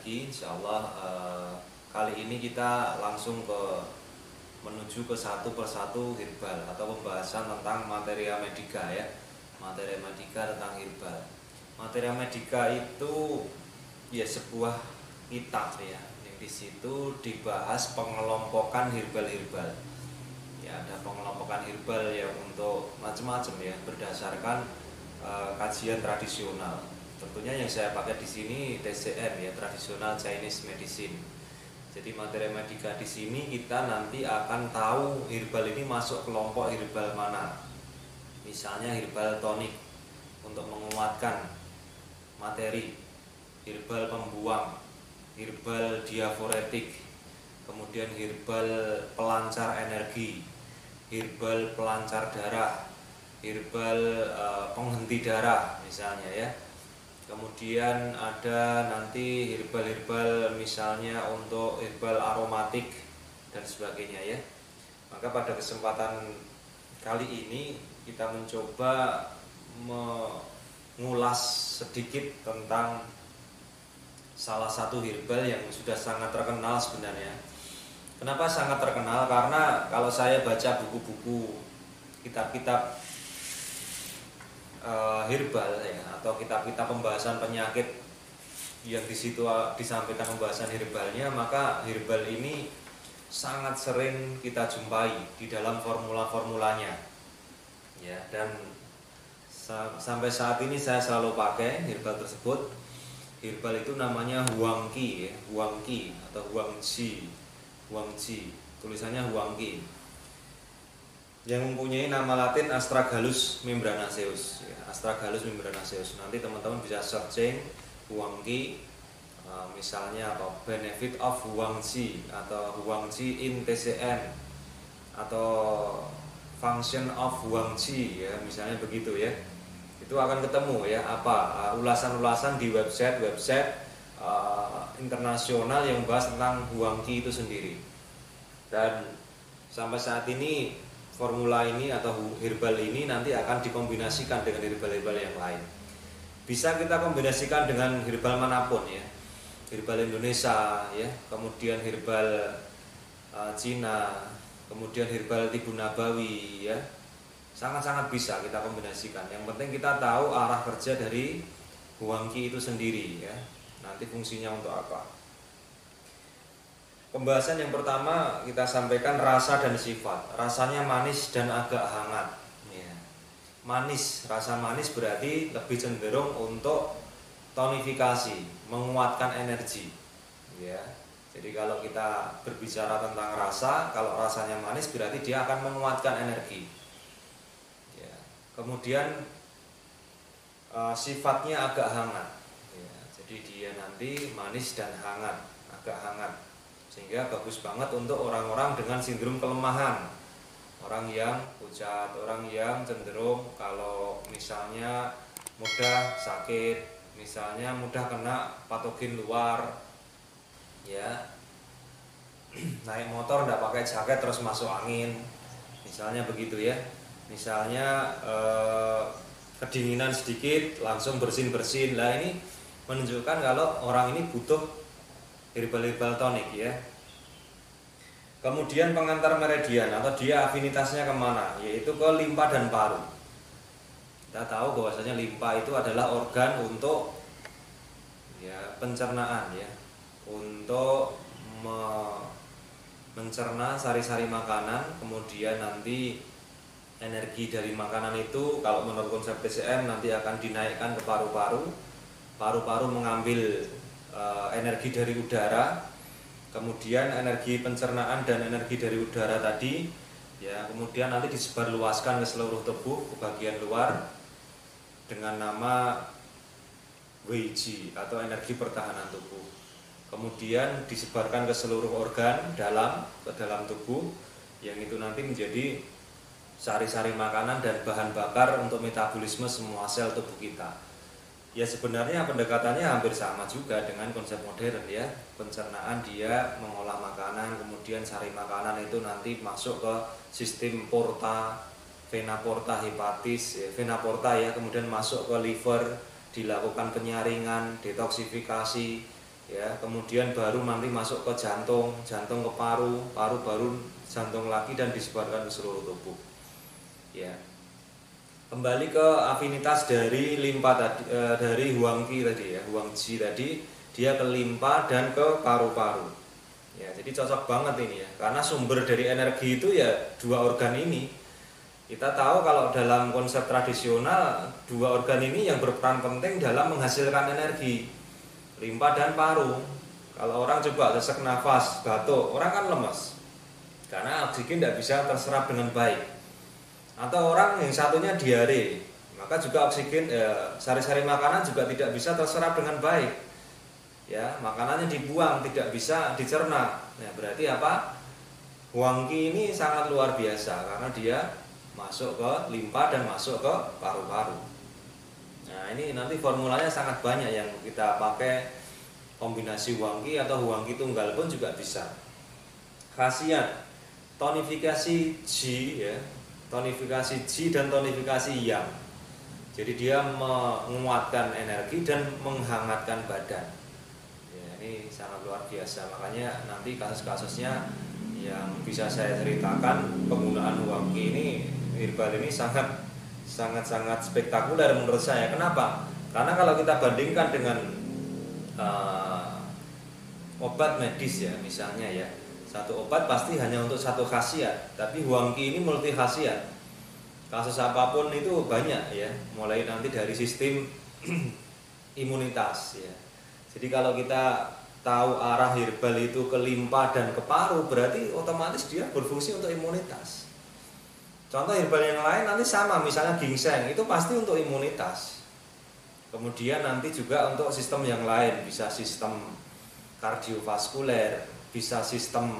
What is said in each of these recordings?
lagi. Insya Allah kali ini kita langsung menuju ke satu persatu herbal atau pembahasan tentang materia medica ya. Materia medica tentang herbal. Materia medica itu ya sebuah kitab ya. Yang di situ dibahas pengelompokan herbal-herbal. Ya, ada pengelompokan herbal yang untuk macam-macam ya berdasarkan kajian tradisional. Tentunya yang saya pakai di sini TCM ya, Traditional Chinese Medicine. Jadi materi medica di sini kita nanti akan tahu herbal ini masuk kelompok herbal mana. Misalnya herbal tonik untuk menguatkan materi, herbal pembuang, herbal diaforetik, kemudian herbal pelancar energi, herbal pelancar darah, herbal penghenti darah misalnya ya. Kemudian ada nanti herbal-herbal misalnya untuk herbal aromatik dan sebagainya ya. Maka pada kesempatan kali ini kita mencoba mengulas sedikit tentang salah satu herbal yang sudah sangat terkenal sebenarnya. Kenapa sangat terkenal? Karena kalau saya baca buku-buku, kitab-kitab herbal ya, atau kitab-kitab pembahasan penyakit yang di situ disampaikan pembahasan herbalnya, maka herbal ini sangat sering kita jumpai di dalam formula-formulanya ya. Dan sampai saat ini saya selalu pakai herbal tersebut. Herbal itu namanya Huang Qi ya, Huang Qi atau Huang Qi, tulisannya Huang Qi, yang mempunyai nama latin Astragalus membranaceus ya, Astragalus membranaceus. Nanti teman-teman bisa searching Huang Qi, misalnya apa, benefit of Huang Qi atau Huang Qi in TCM atau function of Huang Qi ya, misalnya begitu ya. Itu akan ketemu ya apa ulasan-ulasan di website internasional yang membahas tentang Huang Qi itu sendiri. Dan sampai saat ini formula ini atau herbal ini nanti akan dikombinasikan dengan herbal-herbal yang lain. Bisa kita kombinasikan dengan herbal manapun ya. Herbal Indonesia ya, kemudian herbal Cina, kemudian herbal Tibu Nabawi ya. Sangat-sangat bisa kita kombinasikan. Yang penting kita tahu arah kerja dari Huang Qi itu sendiri ya. Nanti fungsinya untuk apa. Pembahasan yang pertama kita sampaikan rasa dan sifat. Rasanya manis dan agak hangat ya. Manis, rasa manis berarti lebih cenderung untuk tonifikasi, menguatkan energi ya. Jadi kalau kita berbicara tentang rasa, kalau rasanya manis berarti dia akan menguatkan energi ya. Kemudian sifatnya agak hangat ya. Jadi dia nanti manis dan hangat, agak hangat, sehingga bagus banget untuk orang-orang dengan sindrom kelemahan, orang yang pucat, orang yang cenderung kalau misalnya mudah sakit, misalnya mudah kena patogen luar ya, naik motor tidak pakai jaket terus masuk angin misalnya begitu ya. Misalnya kedinginan sedikit langsung bersin-bersin. Lah ini menunjukkan kalau orang ini butuh herbal tonik ya. Kemudian pengantar meridian atau dia afinitasnya kemana, yaitu ke limpa dan paru. Kita tahu bahwasanya limpa itu adalah organ untuk ya pencernaan ya, untuk mencerna sari-sari makanan. Kemudian nanti energi dari makanan itu kalau menurut konsep TCM nanti akan dinaikkan ke paru-paru. Paru-paru mengambil energi dari udara, kemudian energi pencernaan dan energi dari udara tadi ya, kemudian nanti disebarluaskan ke seluruh tubuh, ke bagian luar dengan nama Weiji atau energi pertahanan tubuh. Kemudian disebarkan ke seluruh organ ke dalam tubuh, yang itu nanti menjadi sari-sari makanan dan bahan bakar untuk metabolisme semua sel tubuh kita. Ya sebenarnya pendekatannya hampir sama juga dengan konsep modern ya. Pencernaan dia mengolah makanan, kemudian sari makanan itu nanti masuk ke sistem porta, vena porta hepatis, vena porta ya, kemudian masuk ke liver, dilakukan penyaringan, detoksifikasi ya, kemudian baru nanti masuk ke jantung, jantung ke paru, paru baru jantung lagi dan disebarkan ke seluruh tubuh. Ya. Kembali ke afinitas dari limpa tadi, dari Huang Qi tadi ya, Huang Ji tadi, dia ke limpa dan ke paru-paru. Ya, jadi cocok banget ini ya, karena sumber dari energi itu ya dua organ ini. Kita tahu kalau dalam konsep tradisional dua organ ini yang berperan penting dalam menghasilkan energi, limpa dan paru. Kalau orang coba sesak nafas, batuk, orang kan lemas karena oksigen tidak bisa terserap dengan baik. Atau orang yang satunya diare, maka juga oksigen, sari-sari makanan juga tidak bisa terserap dengan baik. Ya, makanannya dibuang, tidak bisa dicerna. Nah, berarti apa? Huang Qi ini sangat luar biasa karena dia masuk ke limpa dan masuk ke paru-paru. Nah, ini nanti formulanya sangat banyak yang kita pakai, kombinasi Huang Qi atau Huang Qi tunggal pun juga bisa. Khasiat tonifikasi Qi ya. Tonifikasi Qi dan tonifikasi Yang. Jadi dia menguatkan energi dan menghangatkan badan. Ya, ini sangat luar biasa. Makanya nanti kasus-kasusnya yang bisa saya ceritakan penggunaan Huang Qi ini, herbal ini sangat spektakuler menurut saya. Kenapa? Karena kalau kita bandingkan dengan obat medis ya, misalnya ya, satu obat pasti hanya untuk satu khasiat, tapi Huang Qi ini multi khasiat. Kasus apapun itu banyak ya, mulai nanti dari sistem imunitas ya. Jadi kalau kita tahu arah herbal itu ke limpa dan ke paru, berarti otomatis dia berfungsi untuk imunitas. Contoh herbal yang lain nanti sama, misalnya ginseng itu pasti untuk imunitas. Kemudian nanti juga untuk sistem yang lain, bisa sistem kardiovaskuler, bisa sistem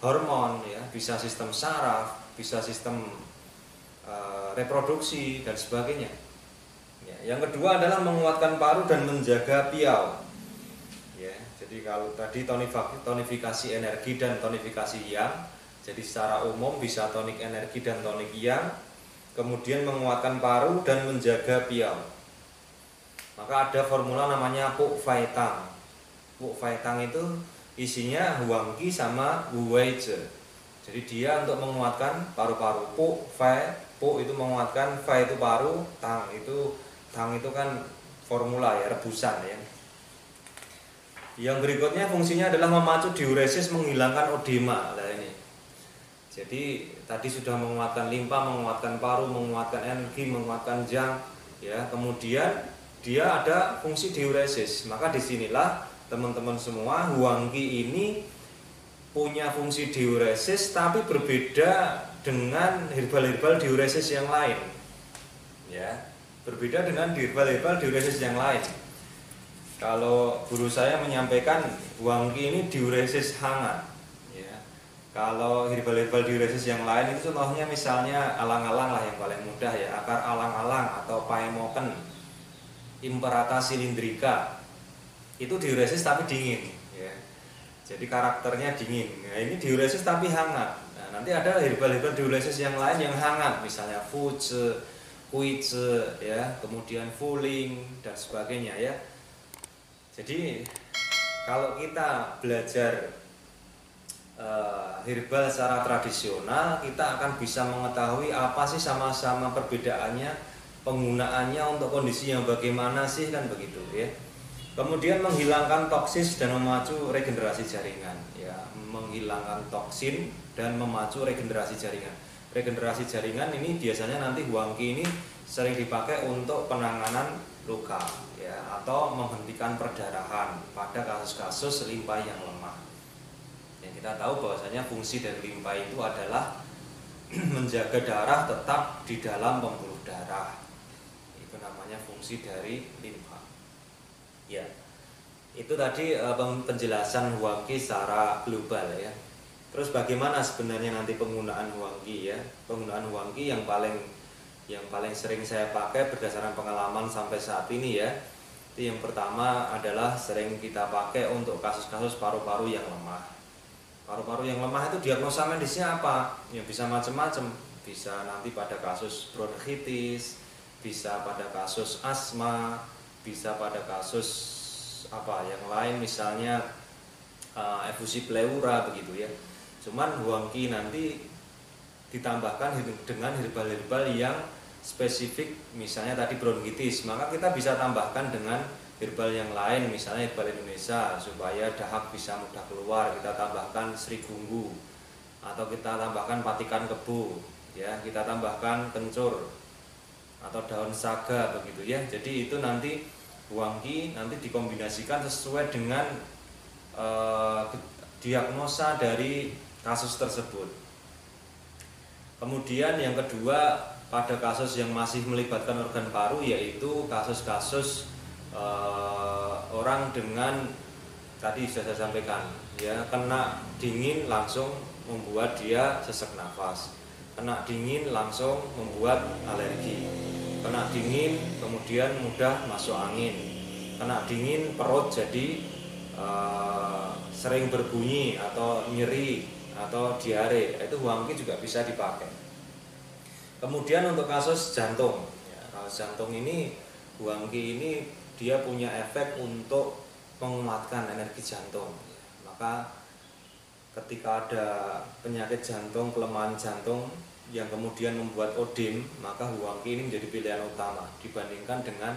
hormon ya, bisa sistem saraf, bisa sistem reproduksi dan sebagainya. Ya, yang kedua adalah menguatkan paru dan menjaga piau. Ya, jadi kalau tadi tonifikasi energi dan tonifikasi yang, jadi secara umum bisa tonik energi dan tonik yang, kemudian menguatkan paru dan menjaga piau. Maka ada formula namanya Pu Fai Tang. Pu Fai Tang itu isinya Huang Qi sama Wu Wei Zhe. Jadi dia untuk menguatkan paru-paru. Pu itu menguatkan, Fai itu paru, Tang itu kan formula ya, rebusan ya. Yang berikutnya fungsinya adalah memacu diuresis, menghilangkan odema. Nah ini. Jadi tadi sudah menguatkan limpa, menguatkan paru, menguatkan energi, menguatkan jang ya. Kemudian dia ada fungsi diuresis. Maka disinilah teman-teman semua, Huang Qi ini punya fungsi diuresis tapi berbeda dengan herbal-herbal diuresis yang lain. Ya, berbeda dengan herbal-herbal diuresis yang lain. Kalau guru saya menyampaikan Huang Qi ini diuresis hangat. Ya. Kalau herbal-herbal diuresis yang lain itu contohnya misalnya alang-alang lah yang paling mudah ya, akar alang-alang atau paemoken, Imperata cylindrica. Itu diuresis tapi dingin ya. Jadi karakternya dingin. Nah, ini diuresis tapi hangat. Nah, nanti ada herbal-herbal diuresis yang lain yang hangat, misalnya Fuze, Huize ya, kemudian Fuling dan sebagainya ya. Jadi kalau kita belajar herbal secara tradisional, kita akan bisa mengetahui apa sih sama-sama perbedaannya, penggunaannya untuk kondisi yang bagaimana sih, kan begitu ya. Kemudian menghilangkan toksis dan memacu regenerasi jaringan ya, menghilangkan toksin dan memacu regenerasi jaringan. Regenerasi jaringan ini biasanya nanti Huang Qi ini sering dipakai untuk penanganan luka ya, atau menghentikan perdarahan pada kasus-kasus limpa yang lemah. Yang kita tahu bahwasanya fungsi dari limpa itu adalah menjaga darah tetap di dalam pembuluh darah. Itu namanya fungsi dari limpa. Ya, itu tadi penjelasan Huang Qi secara global ya. Terus bagaimana sebenarnya nanti penggunaan Huang Qi ya? Penggunaan Huang Qi yang paling sering saya pakai berdasarkan pengalaman sampai saat ini ya. Itu yang pertama adalah sering kita pakai untuk kasus-kasus paru-paru yang lemah. Paru-paru yang lemah itu diagnosa medisnya apa? Ya bisa macam-macam. Bisa nanti pada kasus bronkitis, bisa pada kasus asma, bisa pada kasus apa yang lain, misalnya efusi pleura begitu ya. Cuman Huangqi nanti ditambahkan dengan herbal-herbal yang spesifik, misalnya tadi bronkitis, maka kita bisa tambahkan dengan herbal yang lain, misalnya herbal Indonesia supaya dahak bisa mudah keluar, kita tambahkan serigunggu atau kita tambahkan patikan kebo ya, kita tambahkan kencur atau daun saga begitu ya. Jadi itu nanti Huangqi nanti dikombinasikan sesuai dengan diagnosa dari kasus tersebut. Kemudian yang kedua, pada kasus yang masih melibatkan organ paru, yaitu kasus-kasus orang dengan tadi sudah saya sampaikan ya, kena dingin langsung membuat dia sesak nafas, kena dingin langsung membuat alergi, kena dingin kemudian mudah masuk angin, kena dingin perut jadi sering berbunyi atau nyeri atau diare, itu Huangqi juga bisa dipakai. Kemudian untuk kasus jantung ya, kasus jantung ini Huangqi ini dia punya efek untuk menguatkan energi jantung. Maka ketika ada penyakit jantung, kelemahan jantung yang kemudian membuat odem, maka Huangqi ini menjadi pilihan utama dibandingkan dengan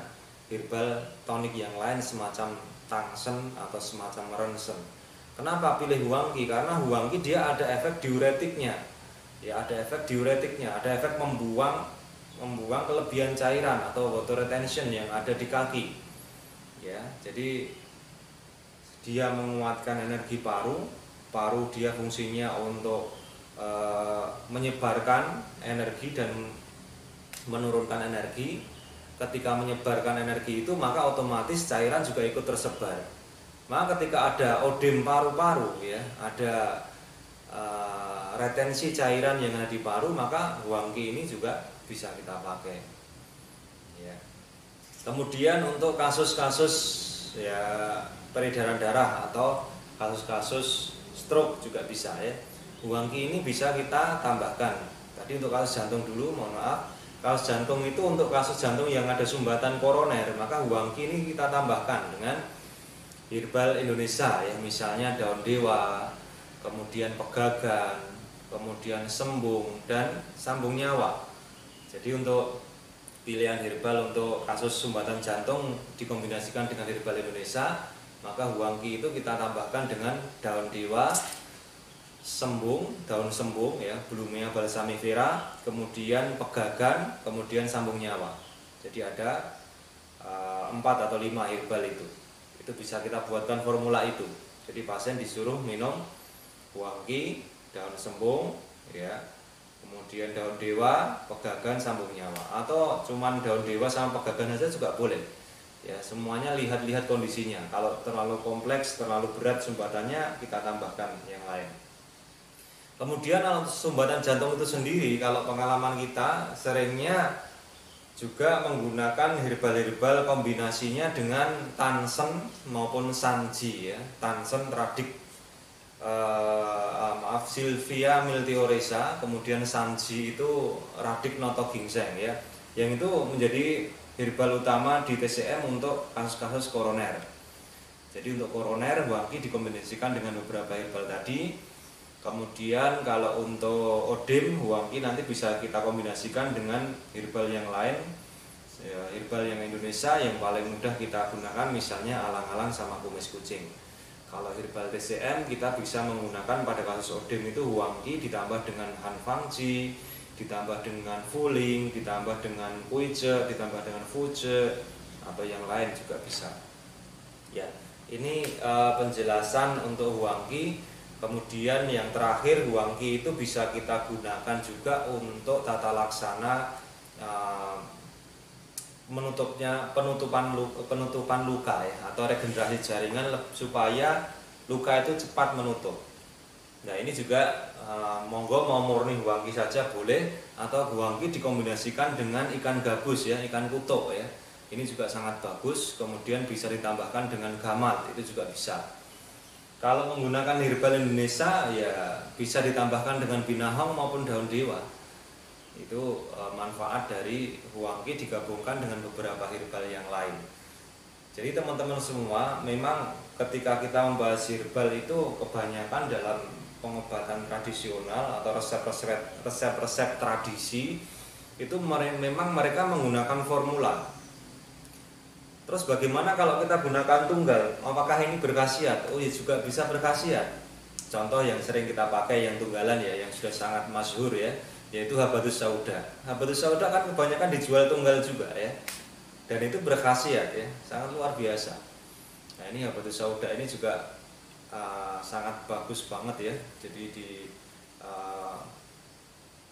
herbal tonik yang lain semacam tangsen atau semacam ronsen. Kenapa pilih Huangqi? Karena Huangqi dia ada efek diuretiknya. Ya, ada efek diuretiknya, ada efek membuang kelebihan cairan atau water retention yang ada di kaki. Ya, jadi dia menguatkan energi paru. Paru dia fungsinya untuk menyebarkan energi dan menurunkan energi. Ketika menyebarkan energi itu, maka otomatis cairan juga ikut tersebar. Maka ketika ada odem paru-paru ya, ada retensi cairan yang ada di paru, maka Huangqi ini juga bisa kita pakai ya. Kemudian untuk kasus-kasus ya peredaran darah atau kasus-kasus stroke juga bisa ya, Huangqi ini bisa kita tambahkan. Tadi untuk kasus jantung dulu, mohon maaf, kasus jantung itu untuk kasus jantung yang ada sumbatan koroner, maka Huangqi ini kita tambahkan dengan herbal Indonesia ya, misalnya daun dewa, kemudian pegagan, kemudian sembung dan sambung nyawa. Jadi untuk pilihan herbal untuk kasus sumbatan jantung dikombinasikan dengan herbal Indonesia, maka Huangqi itu kita tambahkan dengan daun dewa, sembung, daun sembung ya, Blumea balsamifera, kemudian pegagan, kemudian sambung nyawa. Jadi ada 4 atau 5 herbal itu bisa kita buatkan formula itu. Jadi pasien disuruh minum Huangqi, daun sembung ya, kemudian daun dewa, pegagan, sambung nyawa, atau cuman daun dewa sama pegagan saja juga boleh ya. Semuanya lihat kondisinya. Kalau terlalu kompleks, terlalu berat sumbatannya, kita tambahkan yang lain. Kemudian untuk sumbatan jantung itu sendiri, kalau pengalaman kita seringnya juga menggunakan herbal-herbal kombinasinya dengan tansen maupun sanji ya. Tansen tradik Sylvia miltioresa, kemudian sanji itu radik noto ginseng ya, yang itu menjadi herbal utama di TCM untuk kasus-kasus koroner. Jadi untuk koroner Huangqi dikombinasikan dengan beberapa herbal tadi. Kemudian kalau untuk odem Huangqi nanti bisa kita kombinasikan dengan herbal yang lain ya, herbal yang Indonesia yang paling mudah kita gunakan misalnya alang-alang sama kumis kucing. Kalau herbal TCM kita bisa menggunakan pada kasus odem itu Huangqi ditambah dengan hanfangji, ditambah dengan fuling, ditambah dengan kuije, ditambah dengan fuje atau yang lain juga bisa. Ya, ini penjelasan untuk Huangqi. Kemudian yang terakhir, Huangqi itu bisa kita gunakan juga untuk tata laksana penutupan luka ya, atau regenerasi jaringan supaya luka itu cepat menutup. Nah ini juga monggo mau murni Huangqi saja boleh, atau Huangqi dikombinasikan dengan ikan gabus ya, ikan kutuk ya. Ini juga sangat bagus. Kemudian bisa ditambahkan dengan gamat, itu juga bisa. Kalau menggunakan herbal Indonesia ya bisa ditambahkan dengan binahong maupun daun dewa. Itu manfaat dari Huangqi digabungkan dengan beberapa herbal yang lain. Jadi teman-teman semua, memang ketika kita membahas herbal itu kebanyakan dalam pengobatan tradisional atau resep-resep tradisi itu memang mereka menggunakan formula. Terus bagaimana kalau kita gunakan tunggal? Apakah ini berkhasiat? Oh ya, juga bisa berkhasiat. Contoh yang sering kita pakai yang tunggalan ya, yang sudah sangat masyhur ya, yaitu Habatus Sauda. Habatus Sauda kan kebanyakan dijual tunggal juga ya. Dan itu berkhasiat ya, sangat luar biasa. Nah ini Habatus Sauda ini juga sangat bagus banget ya. Jadi di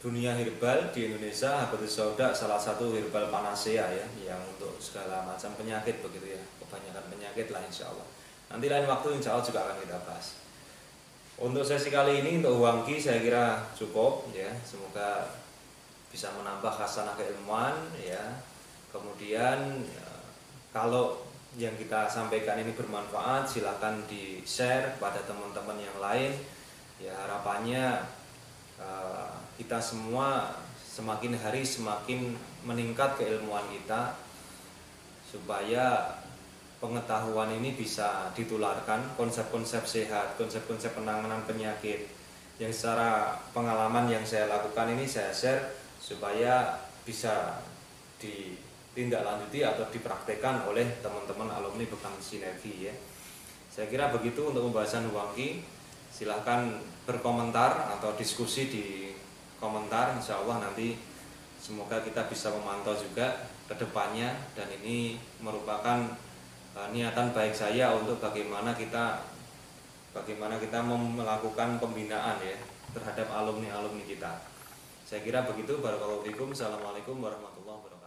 dunia herbal di Indonesia, Habatus Sauda salah satu herbal panacea ya, yang untuk segala macam penyakit begitu ya, kebanyakan penyakit lah insya Allah. Nanti lain waktu insya Allah juga akan kita bahas. Untuk sesi kali ini untuk Huangqi saya kira cukup ya, semoga bisa menambah khasanah keilmuan ya. Kemudian kalau yang kita sampaikan ini bermanfaat, silakan di-share kepada teman-teman yang lain. Ya harapannya kita semua semakin hari semakin meningkat keilmuan kita, supaya pengetahuan ini bisa ditularkan, konsep-konsep sehat, konsep-konsep penanganan penyakit yang secara pengalaman yang saya lakukan ini saya share supaya bisa ditindaklanjuti atau dipraktekkan oleh teman-teman alumni Bekam Sinergi ya. Saya kira begitu untuk pembahasan Huangqi. Silahkan berkomentar atau diskusi di komentar, insya Allah nanti semoga kita bisa memantau juga ke depannya, dan ini merupakan niatan baik saya untuk bagaimana kita melakukan pembinaan ya terhadap alumni-alumni kita. Saya kira begitu. Barakallahu fikum. Assalamualaikum warahmatullahi wabarakatuh.